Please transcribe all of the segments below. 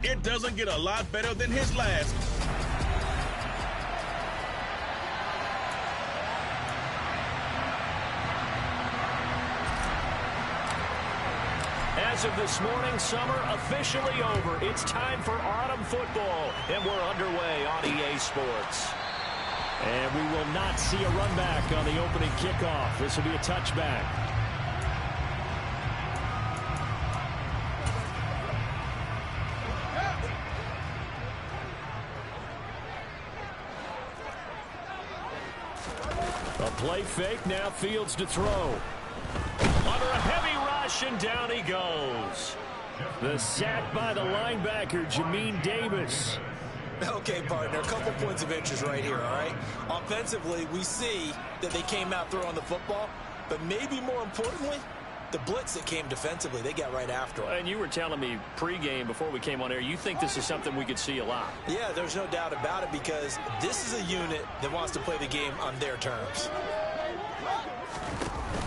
It doesn't get a lot better than his last. As of this morning, summer officially over. It's time for autumn football, and we're underway on EA Sports. And we will not see a run back on the opening kickoff. This will be a touchback. A play fake, now Fields to throw. Under a heavy rush, and down he goes. The sack by the linebacker, Jamin Davis. Okay, partner, a couple points of interest right here, all right? Offensively, we see that they came out throwing the football, but maybe more importantly, the blitz that came defensively, they got right after it. And you were telling me pregame before we came on air, you think this is something we could see a lot. Yeah, there's no doubt about it because this is a unit that wants to play the game on their terms.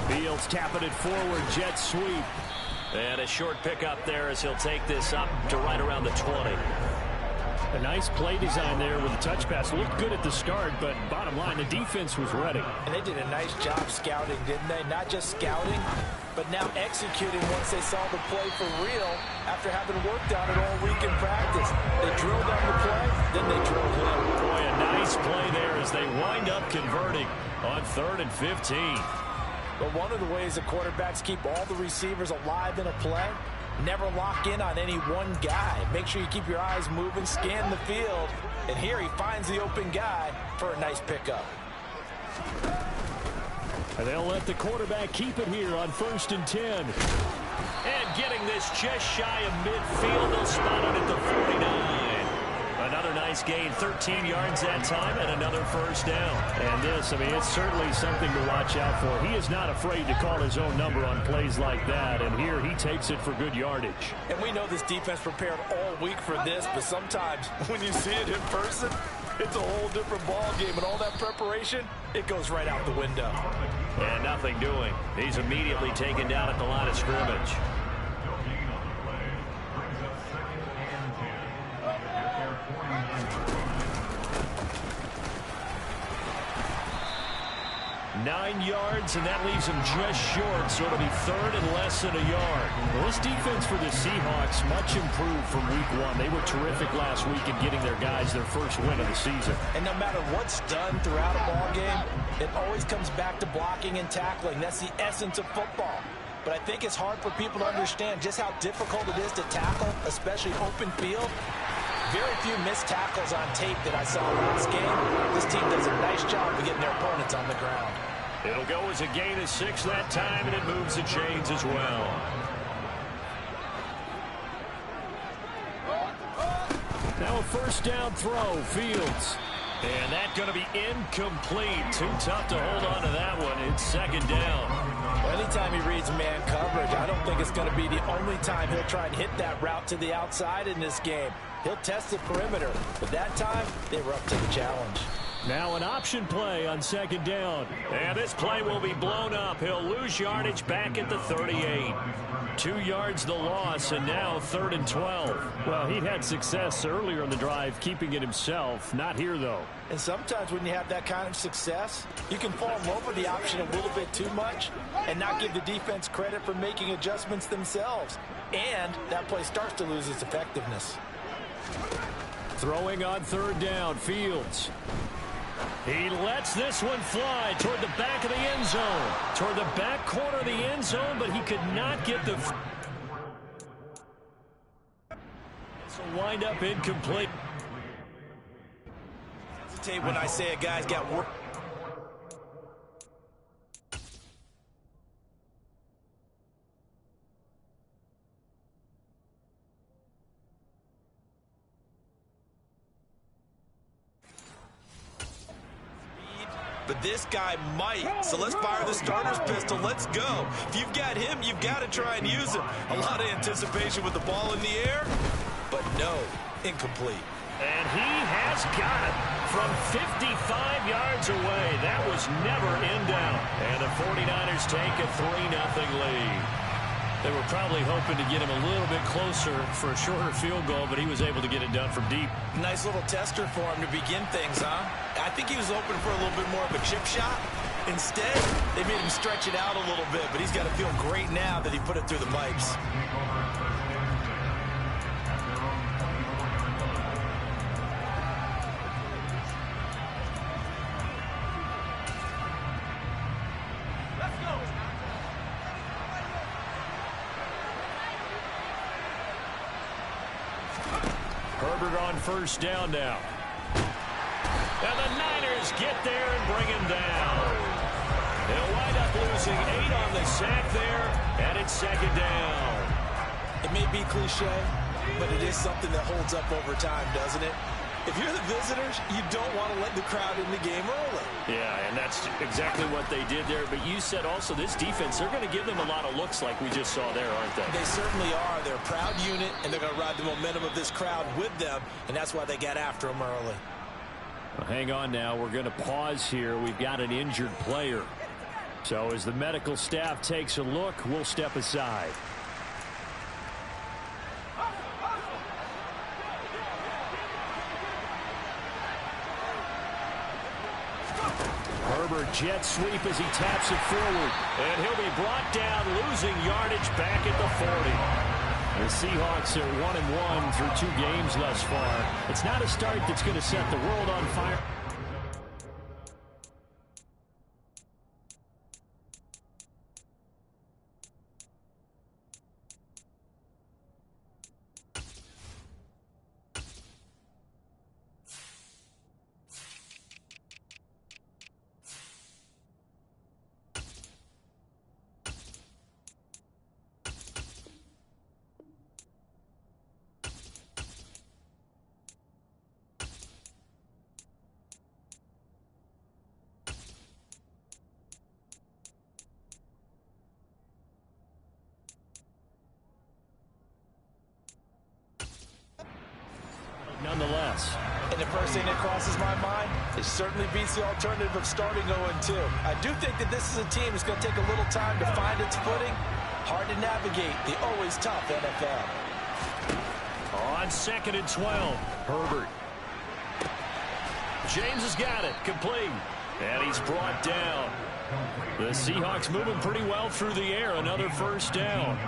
Fields tapping it forward, jet sweep. And a short pickup there as he'll take this up to right around the 20. A nice play design there with a touch pass. Looked good at the start, but bottom line, the defense was ready. And they did a nice job scouting, didn't they? Not just scouting, but now executing once they saw the play for real after having worked on it all week in practice. They drilled on the play, then they drilled him. Boy, a nice play there as they wind up converting on 3rd and 15. But one of the ways the quarterbacks keep all the receivers alive in a play, never lock in on any one guy. Make sure you keep your eyes moving, scan the field. And here he finds the open guy for a nice pickup. And they'll let the quarterback keep it here on 1st and 10. And getting this just shy of midfield, they'll spot it at the 49. Another nice gain, 13 yards that time, and another first down. And this, I mean, it's certainly something to watch out for. He is not afraid to call his own number on plays like that, and here he takes it for good yardage. And we know this defense prepared all week for this, but sometimes when you see it in person, it's a whole different ball game, and all that preparation, it goes right out the window. And nothing doing. He's immediately taken down at the line of scrimmage. Nine yards, and that leaves him just short, so it'll be 3rd and less than a yard. Well, this defense for the Seahawks much improved from week 1. They were terrific last week in getting their guys their first win of the season. And no matter what's done throughout a ball game, it always comes back to blocking and tackling. That's the essence of football. But I think it's hard for people to understand just how difficult it is to tackle, especially open field. Very few missed tackles on tape that I saw last game. This team does a nice job of getting their opponents on the ground. It'll go as a gain of 6 that time, and it moves the chains as well. Now a first down throw, Fields. And that's going to be incomplete. Too tough to hold on to that one. It's 2nd down. Well, anytime he reads man coverage, I don't think it's going to be the only time he'll try and hit that route to the outside in this game. He'll test the perimeter, but that time they were up to the challenge. Now an option play on 2nd down. And this play will be blown up. He'll lose yardage back at the 38. 2 yards the loss, and now 3rd and 12. Well, he'd had success earlier in the drive keeping it himself. Not here, though. And sometimes when you have that kind of success, you can fall in love with the option a little bit too much and not give the defense credit for making adjustments themselves. And that play starts to lose its effectiveness. Throwing on 3rd down, Fields. He lets this one fly toward the back of the end zone. Toward the back corner of the end zone, but he could not get the... So wind up incomplete. When I say a guy's got work. But this guy might. So let's fire the starter's pistol. Let's go. If you've got him, you've got to try and use him. A lot of anticipation with the ball in the air, but no, incomplete. And he has got it from 55 yards away. That was never in doubt. And the 49ers take a 3-0 lead. They were probably hoping to get him a little bit closer for a shorter field goal, but he was able to get it done from deep. Nice little tester for him to begin things, huh? I think he was open for a little bit more of a chip shot. Instead, they made him stretch it out a little bit, but he's got to feel great now that he put it through the pipes. Herbert on first down now. And the Niners get there and bring him down. They'll wind up losing 8 on the sack there, and it's second down. It may be cliche, but it is something that holds up over time, doesn't it? If you're the visitors, you don't want to let the crowd in the game early. Yeah, and that's exactly what they did there. But you said also this defense, they're going to give them a lot of looks like we just saw there, aren't they? They certainly are. They're a proud unit, and they're going to ride the momentum of this crowd with them, and that's why they got after them early. Well, hang on now. We're going to pause here. We've got an injured player. So as the medical staff takes a look, we'll step aside. Herbert jet sweep as he taps it forward. And he'll be brought down, losing yardage back at the 40. The Seahawks are 1-1 through 2 games thus far. It's not a start that's going to set the world on fire. Nonetheless. And the first thing that crosses my mind, it certainly beats the alternative of starting 0-2. I do think that this is a team that's going to take a little time to find its footing. Hard to navigate the always tough NFL. On 2nd and 12, Herbert. James has got it, complete. And he's brought down. The Seahawks moving pretty well through the air. Another first down.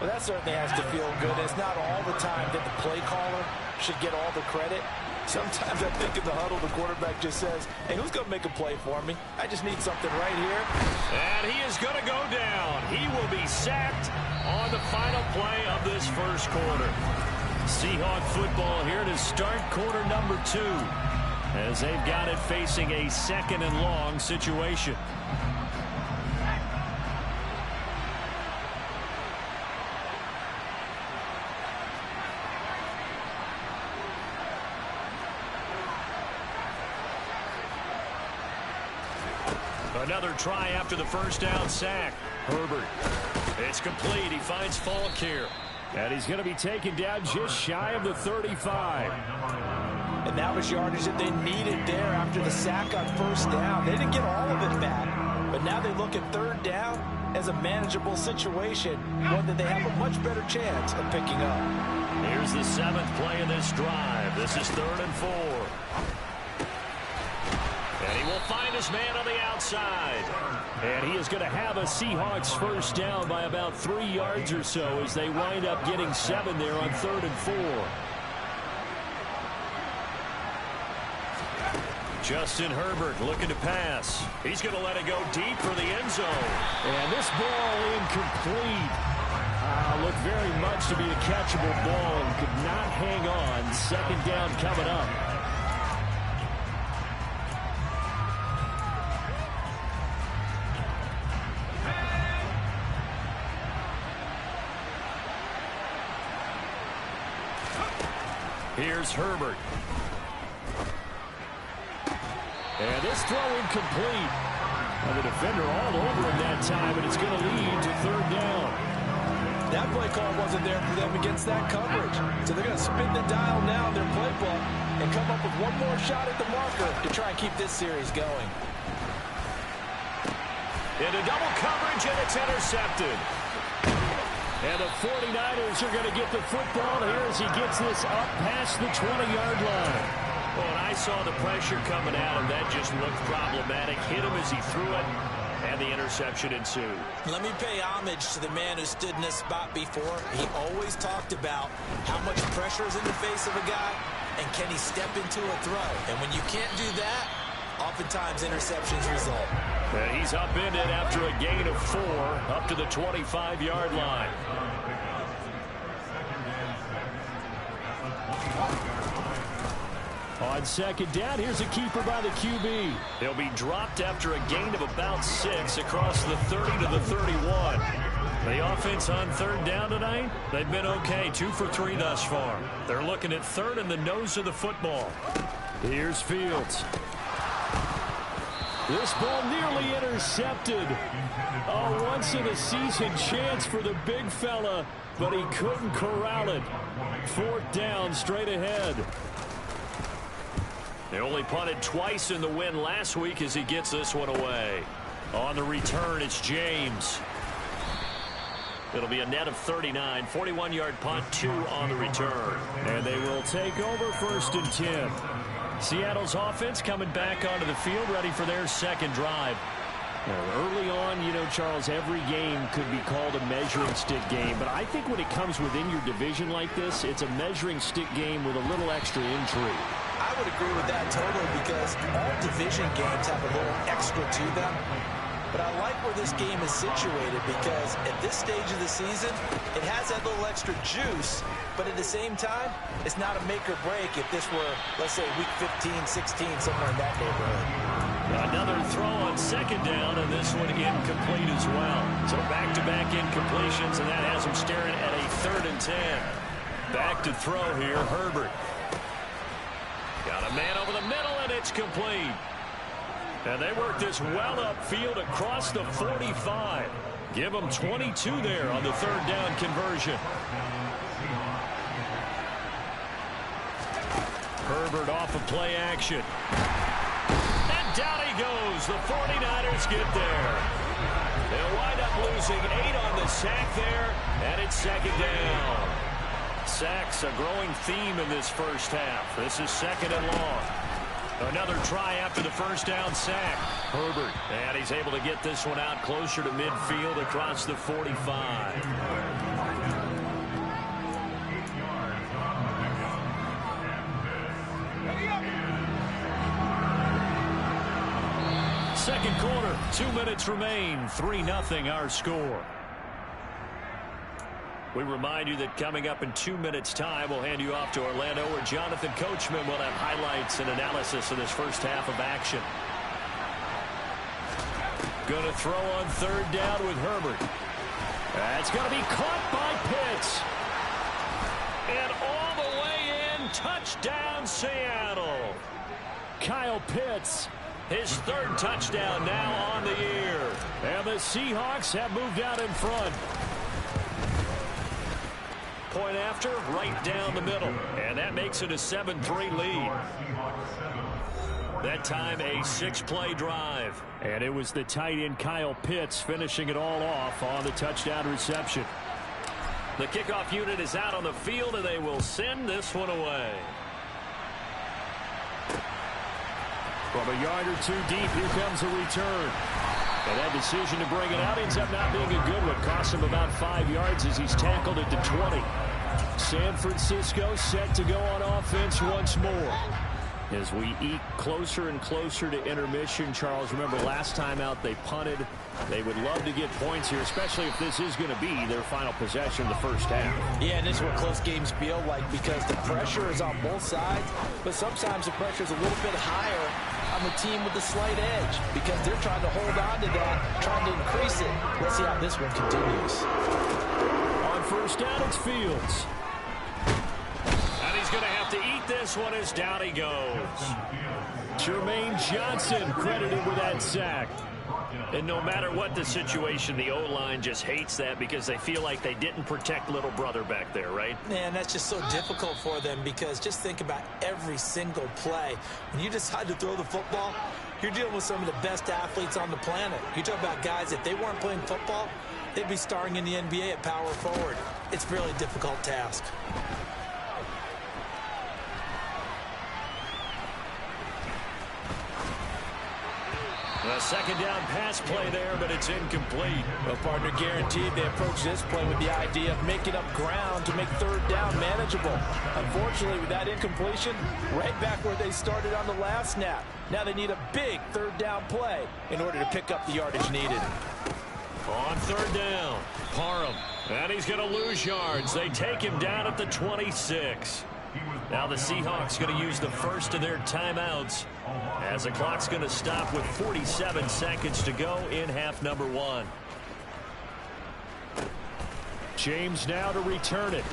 Well, that certainly has to feel good. It's not all the time that the play caller should get all the credit. Sometimes I think in the huddle, the quarterback just says, hey, who's going to make a play for me? I just need something right here. And he is going to go down. He will be sacked on the final play of this first quarter. Seahawk football here to start quarter number 2, as they've got it facing a 2nd and long situation. Another try after the first down sack. Herbert. It's complete. He finds Falk here. And he's going to be taken down just shy of the 35. And that was yardage that they needed there after the sack on first down. They didn't get all of it back, but now they look at 3rd down as a manageable situation, one that they have a much better chance of picking up. Here's the 7th play of this drive. This is 3rd and 4. And he will find his man on the outside. And he is going to have a Seahawks first down by about 3 yards or so as they wind up getting 7 there on 3rd and 4. Justin Herbert looking to pass. He's going to let it go deep for the end zone. And this ball incomplete. Looked very much to be a catchable ball and could not hang on. 2nd down coming up. Here's Herbert. And this throw incomplete. And the defender all over him that time, and it's going to lead to 3rd down. That play call wasn't there for them against that coverage. So they're going to spin the dial now in their playbook and come up with one more shot at the marker to try and keep this series going. Into double coverage, and it's intercepted. And the 49ers are going to get the football here as he gets this up past the 20-yard line. Well, when I saw the pressure coming at him, that just looked problematic. Hit him as he threw it, and the interception ensued. Let me pay homage to the man who stood in this spot before. He always talked about how much pressure is in the face of a guy, and can he step into a throw. And when you can't do that, oftentimes interceptions result. And he's upended after a gain of 4 up to the 25-yard line. On second down, here's a keeper by the QB. He'll be dropped after a gain of about 6 across the 30 to the 31. The offense on third down tonight, they've been okay, 2 for 3 thus far. They're looking at third in the nose of the football. Here's Fields. This ball nearly intercepted. A once-in-a-season chance for the big fella, but he couldn't corral it. 4th down, straight ahead. They only punted twice in the win last week as he gets this one away. On the return, it's James. It'll be a net of 39, 41-yard punt, 2 on the return. And they will take over 1st and 10. Seattle's offense coming back onto the field, ready for their second drive. Early on, you know, Charles, every game could be called a measuring stick game. But I think when it comes within your division like this, it's a measuring stick game with a little extra intrigue. I would agree with that totally, because all division games have a little extra to them. But I like where this game is situated, because at this stage of the season, it has that little extra juice, but at the same time, it's not a make or break if this were, let's say, week 15, 16, somewhere in that neighborhood. Another throw on second down, and this one incomplete as well. So back-to-back incompletions, and that has him staring at a 3rd and 10. Back to throw here, Herbert. Got a man over the middle, and it's complete. And they work this well upfield across the 45. Give them 22 there on the 3rd down conversion. Herbert off of play action. And down he goes. The 49ers get there. They'll wind up losing 8 on the sack there, and it's 2nd down. Sacks a growing theme in this first half. This is 2nd and long. Another try after the first down sack. Herbert, and he's able to get this one out closer to midfield across the 45. Second quarter, 2 minutes remain. 3-0 our score. We remind you that coming up in 2 minutes' time, we'll hand you off to Orlando, where Jonathan Coachman will have highlights and analysis of this first half of action. Going to throw on 3rd down with Herbert. That's going to be caught by Pitts. And all the way in, touchdown Seattle. Kyle Pitts, his 3rd touchdown now on the year. And the Seahawks have moved out in front. Point after, right down the middle. And that makes it a 7-3 lead. That time a 6-play drive. And it was the tight end Kyle Pitts finishing it all off on the touchdown reception. The kickoff unit is out on the field, and they will send this one away. From a yard or 2 deep, here comes a return. And that decision to bring it out ends up not being a good one. Cost him about 5 yards as he's tackled at the 20. San Francisco set to go on offense once more. As we eke closer and closer to intermission, Charles, remember last time out they punted. They would love to get points here, especially if this is going to be their final possession of the first half. Yeah, and this is what close games feel like, because the pressure is on both sides, but sometimes the pressure is a little bit higher on the team with the slight edge, because they're trying to hold on to that, trying to increase it. Let's see how this one continues. On first down, it's Fields. And he's going to have to eat this one as down he goes. Jermaine Johnson credited with that sack. And no matter what the situation, the O-line just hates that because they feel like they didn't protect little brother back there, right? Man, that's just so difficult for them, because just think about every single play. When you decide to throw the football, you're dealing with some of the best athletes on the planet. You talk about guys, if they weren't playing football, they'd be starring in the NBA at power forward. It's a really difficult task. A second down pass play there, but it's incomplete. Well, partner, guaranteed they approach this play with the idea of making up ground to make third down manageable. Unfortunately, with that incompletion, right back where they started on the last snap. Now they need a big third down play in order to pick up the yardage needed. On third down, Parham. And he's going to lose yards. They take him down at the 26. Now the Seahawks going to use the first of their timeouts as the clock's going to stop with 47 seconds to go in half number 1. James now to return it.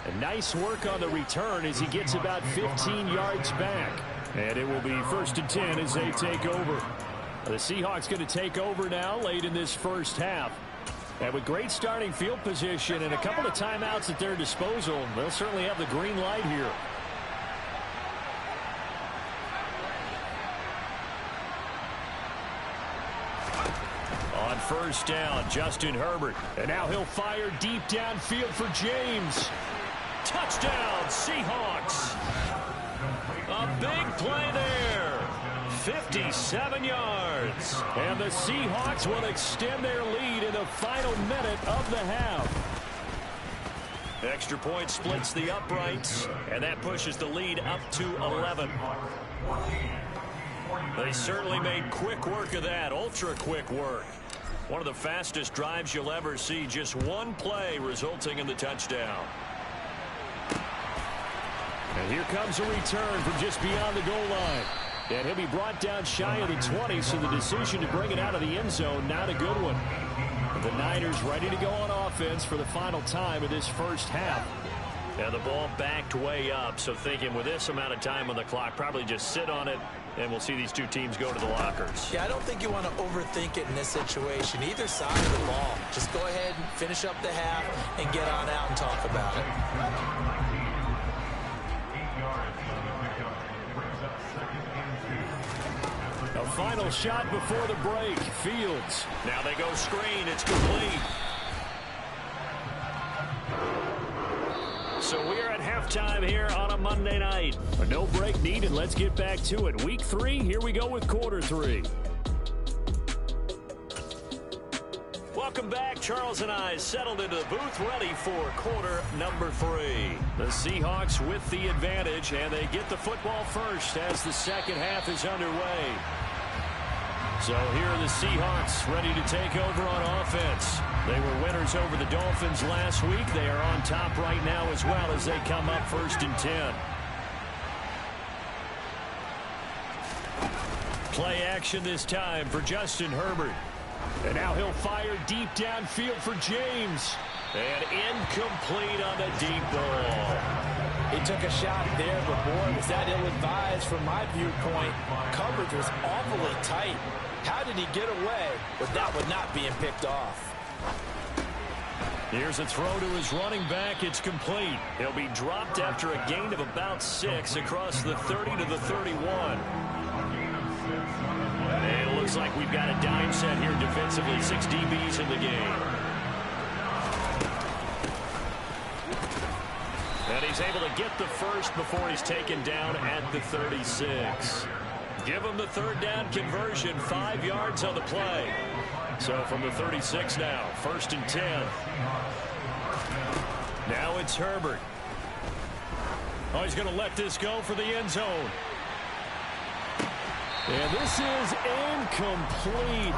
And nice work on the return as he gets about 15 yards back. And it will be 1st and 10 as they take over. The Seahawks going to take over now late in this first half. And with great starting field position and a couple of timeouts at their disposal, they'll certainly have the green light here. On first down, Justin Herbert. And now he'll fire deep downfield for James. Touchdown, Seahawks. A big play there. 57 yards. And the Seahawks will extend their lead in the final minute of the half. Extra point splits the uprights, and that pushes the lead up to 11. They certainly made quick work of that, ultra quick work. One of the fastest drives you'll ever see, just one play resulting in the touchdown. And here comes a return from just beyond the goal line. And he'll be brought down shy of the 20, so the decision to bring it out of the end zone, not a good one. The Niners ready to go on offense for the final time of this first half. And the ball backed way up, so thinking with this amount of time on the clock, probably just sit on it, and we'll see these two teams go to the lockers. Yeah, I don't think you want to overthink it in this situation. Either side of the ball. Just go ahead and finish up the half and get on out and talk about it. A final shot before the break. Fields. Now they go screen. It's complete. So we're at halftime here on a Monday night. A no break needed. Let's get back to it. Week 3, here we go with quarter 3. Welcome back. Charles and I settled into the booth, ready for quarter number 3. The Seahawks with the advantage, and they get the football first as the second half is underway. So here are the Seahawks ready to take over on offense. They were winners over the Dolphins last week. They are on top right now as well as they come up 1st and 10. Play action this time for Justin Herbert. And now he'll fire deep downfield for James. And incomplete on the deep ball. He took a shot there, but boy, was that ill-advised from my viewpoint. Coverage was awfully tight. How did he get away with that one not being picked off? Here's a throw to his running back. It's complete. He'll be dropped after a gain of about 6 across the 30 to the 31. And it looks like we've got a dime set here defensively. 6 DBs in the game. And he's able to get the first before he's taken down at the 36. Give him the third down conversion. 5 yards on the play. So from the 36 now, 1st and 10. Now it's Herbert. Oh, he's going to let this go for the end zone. And this is incomplete.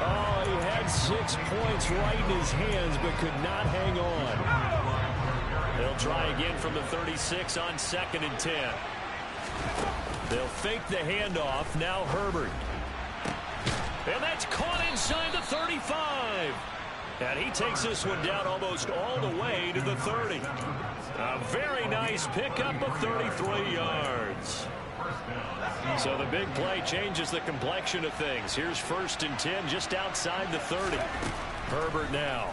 Oh, he had 6 points right in his hands, but could not hang on. They'll try again from the 36 on 2nd and 10. They'll fake the handoff. Now Herbert. And that's caught inside the 35. And he takes this one down almost all the way to the 30. A very nice pickup of 33 yards. So the big play changes the complexion of things. Here's 1st and 10 just outside the 30. Herbert now.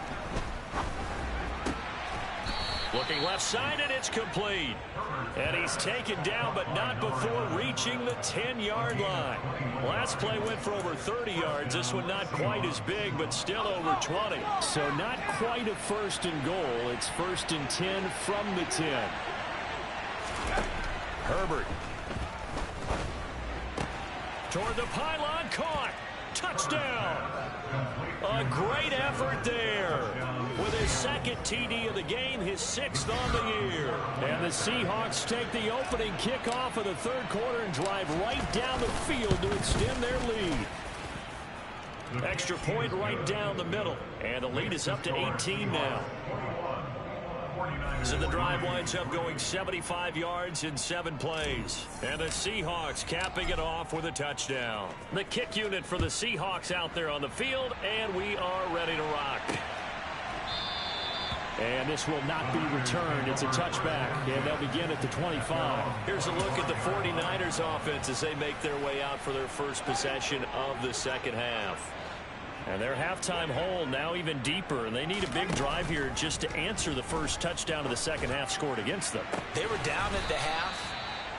Looking left side, and it's complete. And he's taken down, but not before reaching the 10-yard line. Last play went for over 30 yards. This one not quite as big, but still over 20. So not quite a first and goal. It's first and 10 from the 10. Herbert. Toward the pylon, caught. Touchdown. A great effort there. With his second TD of the game, his 6th on the year. And the Seahawks take the opening kickoff of the third quarter and drive right down the field to extend their lead. Extra point right down the middle. And the lead is up to 18 now. So the drive winds up going 75 yards in 7 plays. And the Seahawks capping it off with a touchdown. The kick unit for the Seahawks out there on the field, and we are ready to rock. And this will not be returned. It's a touchback, and they'll begin at the 25. Here's a look at the 49ers offense as they make their way out for their first possession of the second half. And their halftime hole now even deeper, and they need a big drive here just to answer the first touchdown of the second half scored against them. They were down at the half.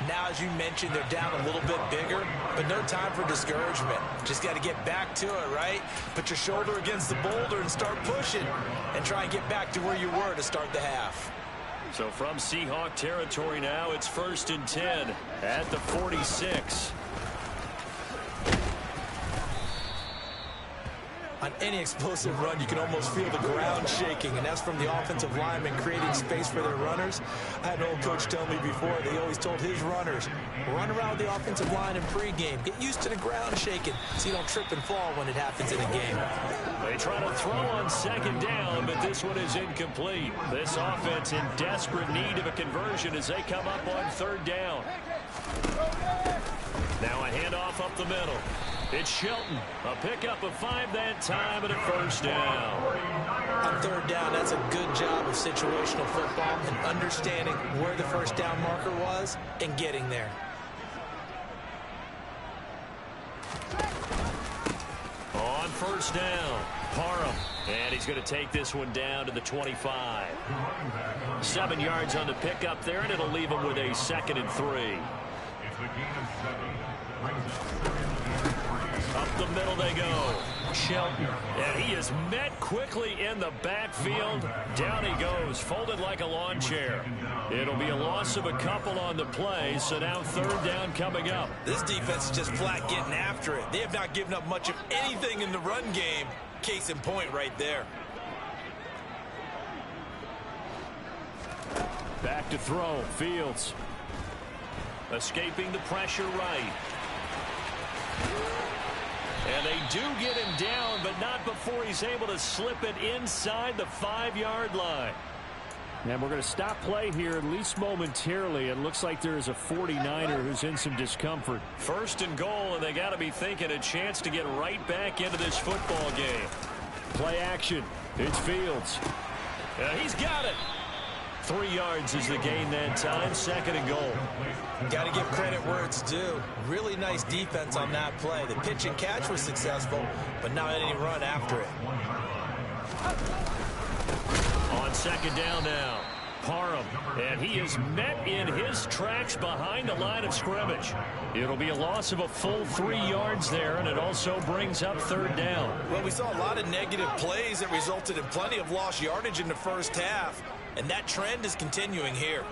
Now, as you mentioned, they're down a little bit bigger, but no time for discouragement. Just got to get back to it, right? Put your shoulder against the boulder and start pushing and try and get back to where you were to start the half. So from Seahawk territory now, it's first and 10 at the 46. On any explosive run, you can almost feel the ground shaking, and that's from the offensive linemen creating space for their runners. I had an old coach tell me before, they always told his runners, run around the offensive line in pregame. Get used to the ground shaking so you don't trip and fall when it happens in a game. They try to throw on second down, but this one is incomplete. This offense in desperate need of a conversion as they come up on third down. Now a handoff up the middle. It's Shelton. A pickup of 5 that time and a first down. On third down, that's a good job of situational football and understanding where the first down marker was and getting there. On first down, Parham. And he's going to take this one down to the 25. 7 yards on the pickup there, and it'll leave him with a 2nd and 3. Up the middle they go. Shelton. And he is met quickly in the backfield. Down he goes, folded like a lawn chair. It'll be a loss of a couple on the play, so now third down coming up. This defense is just flat getting after it. They have not given up much of anything in the run game. Case in point right there. Back to throw. Fields. Escaping the pressure right. And they do get him down, but not before he's able to slip it inside the 5-yard line. And we're going to stop play here, at least momentarily. It looks like there is a 49er who's in some discomfort. First and goal, and they got to be thinking a chance to get right back into this football game. Play action. It's Fields. He's got it. 3 yards is the gain that time. 2nd and goal. Got to give credit where it's due. Really nice defense on that play. The pitch and catch was successful, but not any run after it. On second down now, Parham, and he is met in his tracks behind the line of scrimmage. It'll be a loss of a full 3 yards there, and it also brings up third down. Well, we saw a lot of negative plays that resulted in plenty of lost yardage in the first half, and that trend is continuing here.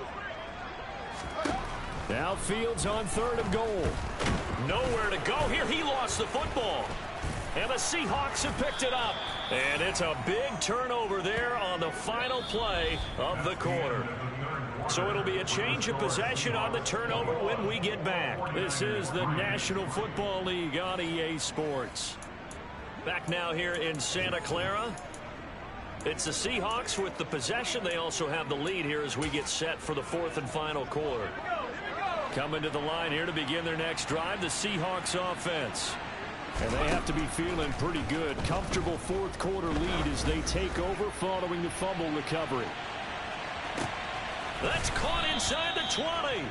Now Fields on 3rd and goal. Nowhere to go here. He lost the football. And the Seahawks have picked it up. And it's a big turnover there on the final play of the quarter. So it'll be a change of possession on the turnover when we get back. This is the National Football League on EA Sports. Back now here in Santa Clara. It's the Seahawks with the possession. They also have the lead here as we get set for the 4th and final quarter. Coming to the line here to begin their next drive, the Seahawks offense. And they have to be feeling pretty good. Comfortable 4th quarter lead as they take over following the fumble recovery. That's caught inside the 20.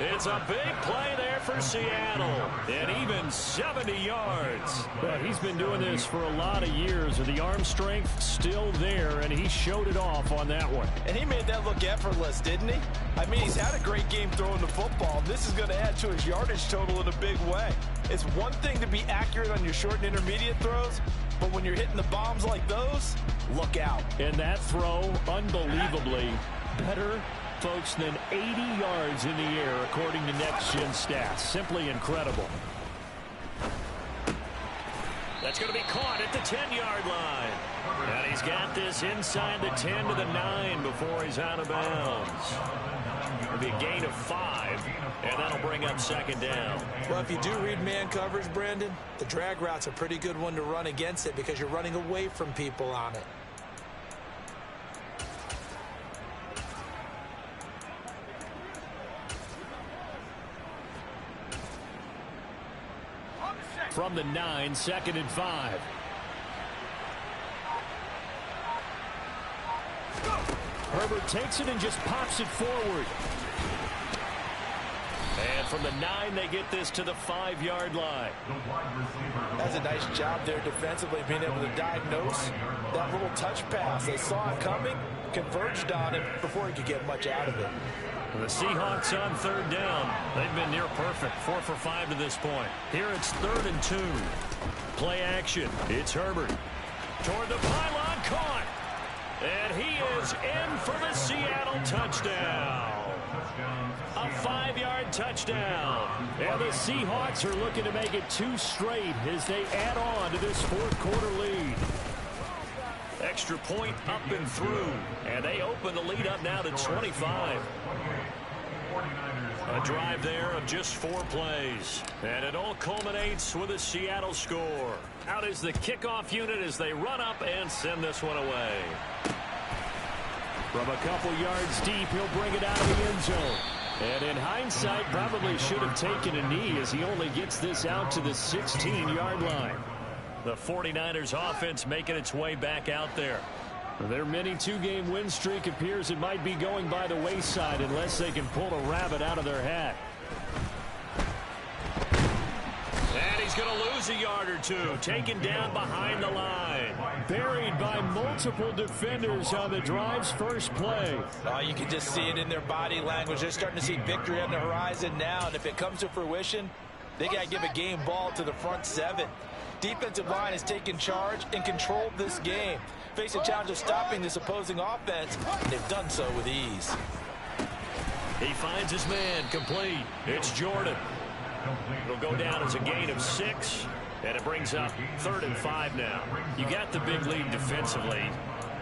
It's a big play there for Seattle, and even 70 yards. Well, he's been doing this for a lot of years, and the arm strength still there, and he showed it off on that one. And he made that look effortless, didn't he? I mean, he's had a great game throwing the football. This is going to add to his yardage total in a big way. It's one thing to be accurate on your short and intermediate throws, but when you're hitting the bombs like those, look out. And that throw, unbelievably better, folks, than 80 yards in the air, according to Next Gen Stats. Simply incredible. That's going to be caught at the 10-yard line. And he's got this inside the 10 to the 9 before he's out of bounds. It'll be a gain of 5, and that'll bring up second down. Well, if you do read man coverage, Brandon, the drag route's a pretty good one to run against it because you're running away from people on it. From the 9, 2nd and 5. Herbert takes it and just pops it forward. And from the 9, they get this to the 5-yard line. That's a nice job there defensively, being able to diagnose that little touch pass. They saw it coming, converged on it before he could get much out of it. The Seahawks on 3rd down. They've been near perfect, 4 for 5 to this point. Here it's 3rd and 2. Play action. It's Herbert. Toward the pylon, caught. And he is in for the Seattle touchdown. A 5-yard touchdown. And the Seahawks are looking to make it 2 straight as they add on to this 4th quarter lead. Extra point up and through. And they open the lead up now to 25. A drive there of just 4 plays. And it all culminates with a Seattle score. Out is the kickoff unit as they run up and send this one away. From a couple yards deep, he'll bring it out of the end zone. And in hindsight, probably should have taken a knee as he only gets this out to the 16-yard line. The 49ers offense making its way back out there. Their mini 2-game win streak appears it might be going by the wayside unless they can pull a rabbit out of their hat. And he's going to lose a yard or 2, taken down behind the line. Buried by multiple defenders on the drive's first play. You can just see it in their body language. They're starting to see victory on the horizon now, and if it comes to fruition, they got to give a game ball to the front 7. Defensive line has taken charge and controlled this game. Face a challenge of stopping this opposing offense, and they've done so with ease. He finds his man, complete. It's Jordan. It'll go down as a gain of 6, and it brings up 3rd and 5 now. You got the big lead defensively,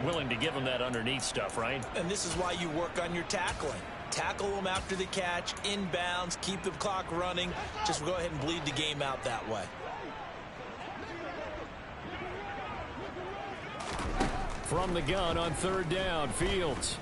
willing to give them that underneath stuff, right? And this is why you work on your tackling. Tackle them after the catch, inbounds, keep the clock running. Just go ahead and bleed the game out that way. From the gun on 3rd down, Fields.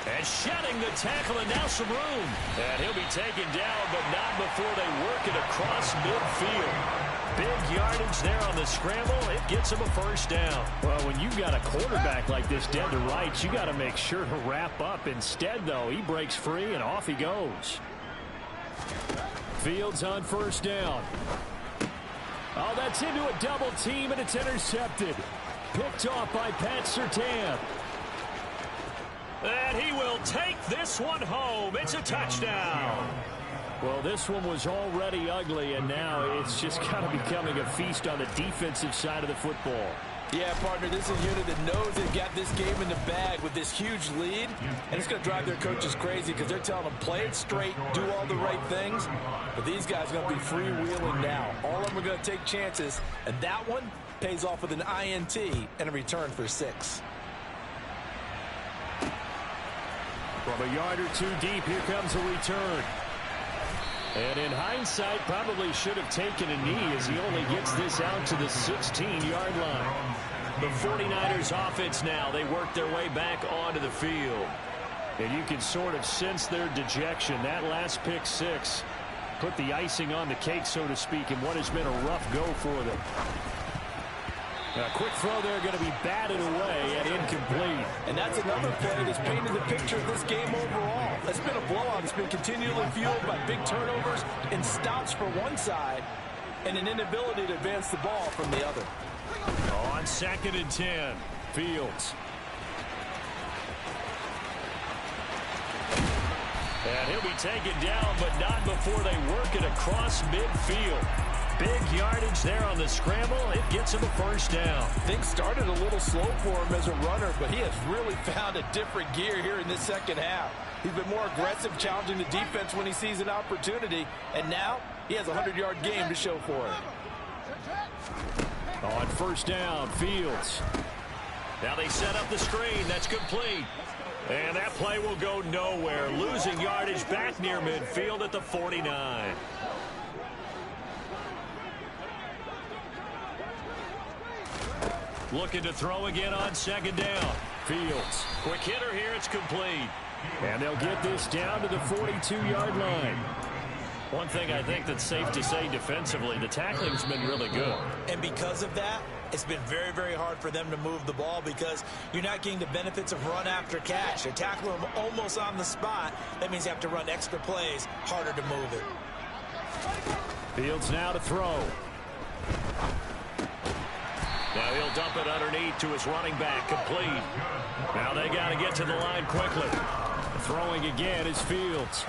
And shedding the tackle, and now some room. And he'll be taken down, but not before they work it across midfield. Big yardage there on the scramble. It gets him a first down. Well, when you've got a quarterback like this dead to rights, you got to make sure to wrap up. Instead, though, he breaks free and off he goes. Fields on 1st down. Oh, that's into a double team, and it's intercepted. Picked off by Pat Surtain. And he will take this one home. It's a touchdown. Well, this one was already ugly, and now it's just kind of becoming a feast on the defensive side of the football. Yeah, partner, this is a unit that knows they've got this game in the bag with this huge lead, and it's going to drive their coaches crazy because they're telling them play it straight, do all the right things, but these guys are going to be freewheeling now. All of them are going to take chances, and that one pays off with an INT and a return for 6. From a yard or 2 deep, here comes a return. And in hindsight, probably should have taken a knee as he only gets this out to the 16-yard line. The 49ers offense now, they work their way back onto the field. And you can sort of sense their dejection. That last pick 6 put the icing on the cake, so to speak, in what has been a rough go for them. A quick throw there going to be batted away and incomplete. And that's another play that's painted the picture of this game overall. It's been a blowout. It's been continually fueled by big turnovers and stops for one side and an inability to advance the ball from the other. On 2nd and 10, Fields. And he'll be taken down, but not before they work it across midfield. Big yardage there on the scramble. It gets him a first down. Things started a little slow for him as a runner, but he has really found a different gear here in this second half. He's been more aggressive, challenging the defense when he sees an opportunity, and now he has a 100-yard game to show for it. On first down, Fields. Now they set up the screen. That's complete. And that play will go nowhere. Losing yardage back near midfield at the 49. Looking to throw again on 2nd down. Fields. Quick hitter here. It's complete. And they'll get this down to the 42-yard line. One thing I think that's safe to say defensively, the tackling's been really good. And because of that, it's been very, very hard for them to move the ball because you're not getting the benefits of run after catch. You're tackling them almost on the spot. That means you have to run extra plays, harder to move it. Fields now to throw. Now he'll dump it underneath to his running back, complete. Now they got to get to the line quickly. Throwing again is Fields.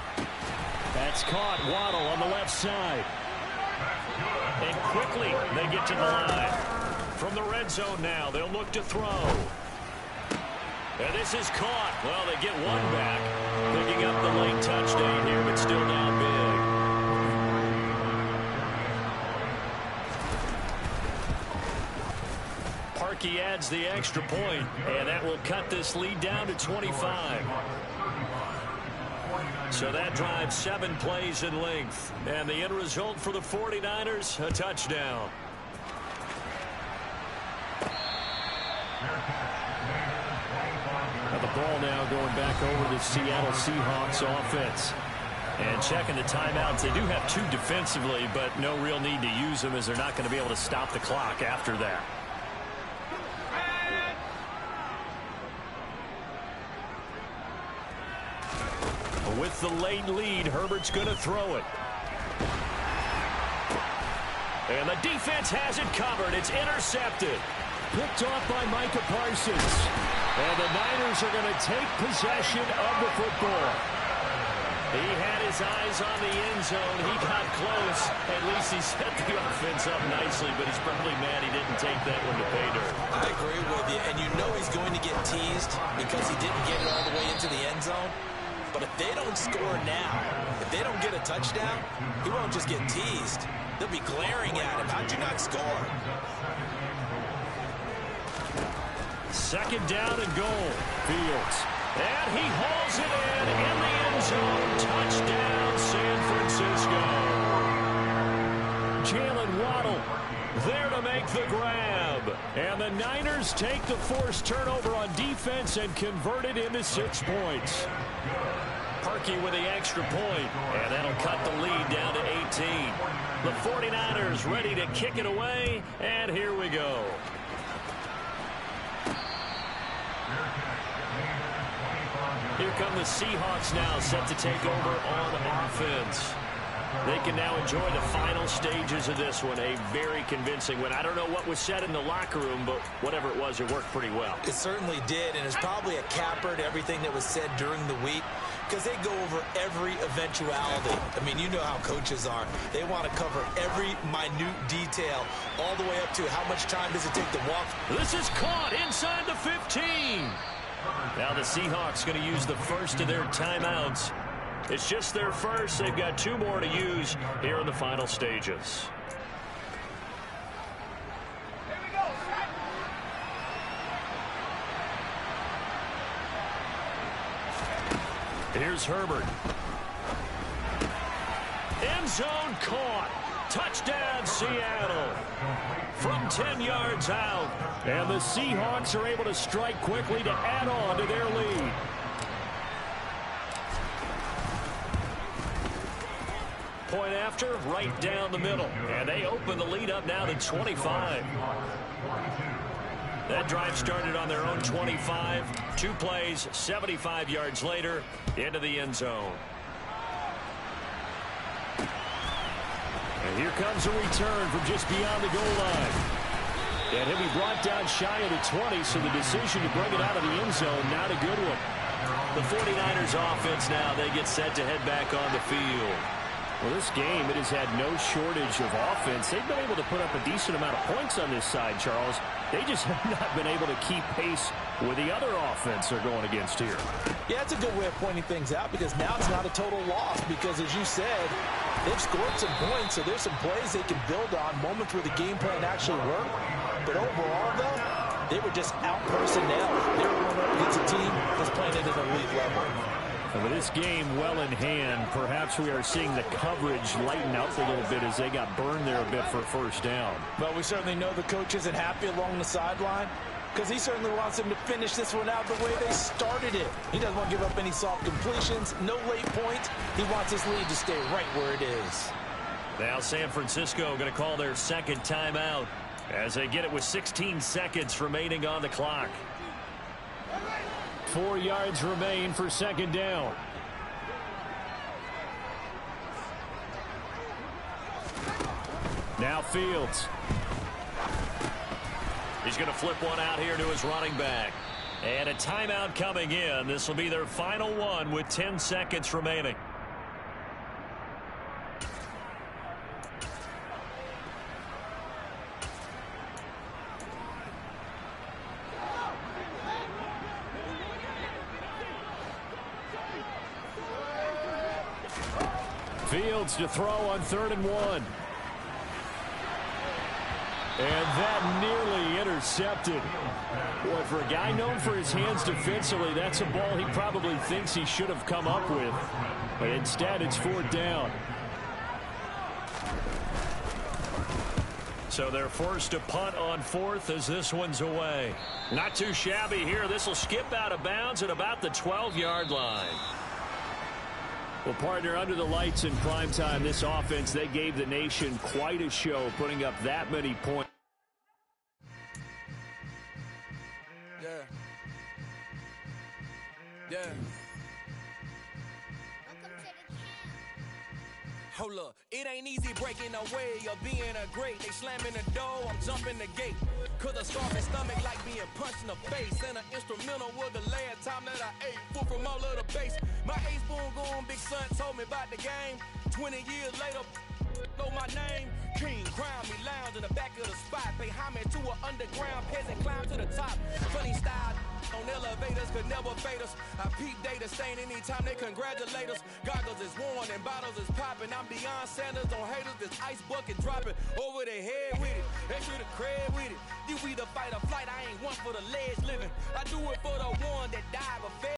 That's caught. Waddle on the left side. And quickly they get to the line. From the red zone now, they'll look to throw. And this is caught. Well, they get one back. Picking up the late touchdown here, but still down big. Parkey adds the extra point, and that will cut this lead down to 25. So that drives 7 plays in length. And the end result for the 49ers, a touchdown. Now the ball now going back over to the Seattle Seahawks offense. And checking the timeouts, they do have 2 defensively, but no real need to use them as they're not going to be able to stop the clock after that. With the late lead, Herbert's going to throw it. And the defense has it covered. It's intercepted. Picked off by Micah Parsons. And the Niners are going to take possession of the football. He had his eyes on the end zone. He got close. At least he set the offense up nicely, but he's probably mad he didn't take that one to pay dirt. I agree with you, and you know he's going to get teased because he didn't get it all the way into the end zone. But if they don't score now, if they don't get a touchdown, he won't just get teased. They'll be glaring at him. How'd you not score? 2nd down and goal. Fields. And he hauls it in the end zone. Touchdown, San Francisco. Jalen Waddle there to make the grab. And the Niners take the forced turnover on defense and convert it into 6 points. Parkey with the extra point, and that'll cut the lead down to 18. The 49ers ready to kick it away, and here we go. Here come the Seahawks now, set to take over on offense. They can now enjoy the final stages of this one. A very convincing win. I don't know what was said in the locker room, but whatever it was, it worked pretty well. It certainly did, and it's probably a capper to everything that was said during the week because they go over every eventuality. I mean, you know how coaches are. They want to cover every minute detail all the way up to how much time does it take to walk. This is caught inside the 15. Now the Seahawks going to use the first of their timeouts. It's just their first. They've got 2 more to use here in the final stages. Here's Herbert. End zone caught. Touchdown, Seattle. From 10 yards out. And the Seahawks are able to strike quickly to add on to their lead. Point after, right down the middle. And they open the lead up now to 25. That drive started on their own 25. 2 plays, 75 yards later, into the end zone. And here comes a return from just beyond the goal line. And he'll be brought down shy of the 20, so the decision to bring it out of the end zone, not a good one. The 49ers offense now, they get set to head back on the field. Well, this game, it has had no shortage of offense. They've been able to put up a decent amount of points on this side, Charles. They just have not been able to keep pace with the other offense they're going against here. Yeah, it's a good way of pointing things out because now it's not a total loss because, as you said, they've scored some points, so there's some plays they can build on, moments where the game plan actually worked. But overall, though, they were just out-personnel. They were going up against a team that's playing at an elite level. And with this game well in hand, perhaps we are seeing the coverage lighten up a little bit as they got burned there a bit for first down. But we certainly know the coach isn't happy along the sideline because he certainly wants them to finish this one out the way they started it. He doesn't want to give up any soft completions, no late points. He wants his lead to stay right where it is. Now San Francisco going to call their second timeout as they get it with 16 seconds remaining on the clock. 4 yards remain for second down. Now Fields. He's going to flip one out here to his running back. And a timeout coming in. This will be their final one with 10 seconds remaining. Fields to throw on 3rd and 1. And that nearly intercepted. Boy, for a guy known for his hands defensively, that's a ball he probably thinks he should have come up with. But instead, it's 4th down. So they're forced to punt on 4th as this one's away. Not too shabby here. This will skip out of bounds at about the 12-yard line. Well, partner, under the lights in prime time, this offense, they gave the nation quite a show, putting up that many points. Yeah. Hold up, it ain't easy breaking away or being a great. They slamming the door, I'm jumping the gate. Cause a scarfing stomach like being punched in the face. And an instrumental was the last time that I ate. Full from all of the bass. My ace boom going, big son told me about the game. 20 years later, know my name. King, crown me, lounge in the back of the spot. Pay homage to an underground peasant, climb to the top. Funny style on elevators could never fade us. I peep data stain anytime they congratulate us. Goggles is worn and bottles is popping. I'm Deion Sanders on haters, this ice bucket dropping over their head with it. Extra the cred with it. You either fight or flight, I ain't one for the ledge living. I do it for the one that died but fed.